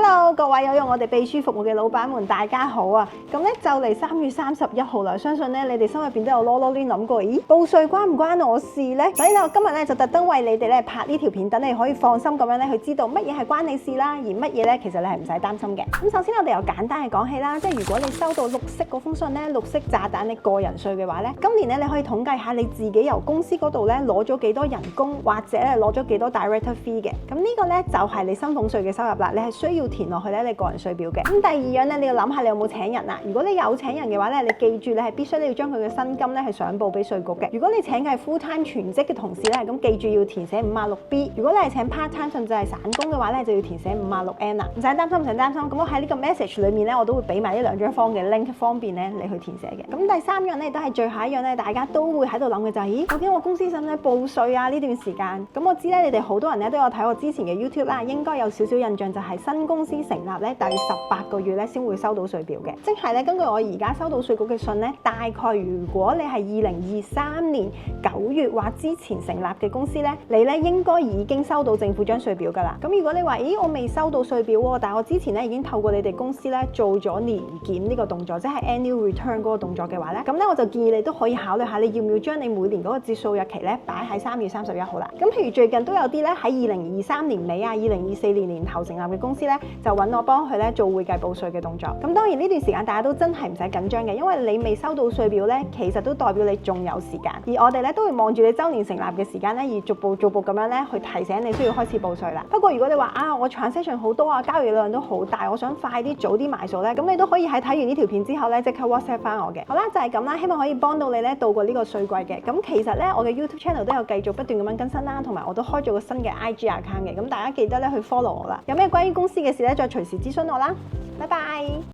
Hello， 各位有用我哋秘書服務嘅老闆們，大家好啊！咁咧就嚟3月31號啦，相信咧你哋心入邊都有囉囉攣諗過，咦報稅關唔關我事呢？所以咧我今日咧就特登為你哋咧拍呢條片，等你可以放心咁樣咧去知道乜嘢係關你事啦，而乜嘢咧其實你係唔使擔心嘅。咁首先我哋由簡單嘅講起啦，即係如果你收到綠色嗰封信咧，綠色炸彈你個人稅嘅話咧，今年咧你可以統計下你自己由公司嗰度咧攞咗幾多人工，或者咧攞咗幾多 director fee 嘅。咁呢個咧就係你薪俸稅嘅收入啦，你係需要填落去咧你個人稅表嘅。咁第二樣咧，你要諗下你有冇請人啊？如果你有請人嘅話咧，你記住你係必須你要將佢嘅薪金咧係上報俾稅局嘅。如果你請嘅係 full time 全職嘅同事咧，咁記住要填寫 56B。如果你係請 part time 甚至係散工嘅話咧，就要填寫 56N 啦。唔使擔心，唔使擔心。咁我喺呢個 message 裏面咧，我都會俾埋呢2張方嘅 link 方便咧你去填寫嘅。咁第3樣咧都係最後一樣咧，大家都會喺度諗嘅就係，咦究竟我公司使唔使報稅啊？呢段時間咁我知咧，你哋好多人咧都有睇我之前嘅 YouTube 啦，應該有少少印象就係新公司成立咧第18個月咧先會收到稅表嘅，即係咧根據我而家收到稅局嘅信咧，大概如果你係2023年9月或之前成立嘅公司咧，你咧應該已經收到政府張稅表噶啦。咁如果你話，咦我未收到稅表喎，但係我之前咧已經透過你哋公司咧做咗年檢呢個動作，即係 annual return 嗰個動作嘅話咧，咁咧我就建議你都可以考慮下，你要唔要將你每年嗰個截數日期咧擺喺3月31號啦。咁譬如最近都有啲咧喺2023年尾啊、2024年年頭成立嘅公司咧，就揾我幫佢咧做會計報稅嘅動作。咁當然呢段時間大家都真係唔使緊張嘅，因為你未收到稅表咧，其實都代表你仲有時間。而我哋咧都會望住你週年成立嘅時間咧，而逐步咁樣咧去提醒你需要開始報稅啦。不過如果你話我 transaction 好多啊，交易量都好大，我想快啲早啲埋數咧，咁你都可以喺睇完呢條片之後咧即刻 WhatsApp 翻我嘅。好啦，就係咁啦，希望可以幫到你咧度過呢個稅季嘅。咁其實咧我嘅 YouTube channel 都有繼續不斷咁樣更新啦，同埋我都開咗個新嘅 IG account 嘅。咁大家記得咧去 follow 我啦。有咩關於公司嘅事咧，再隨時諮詢我啦。拜拜。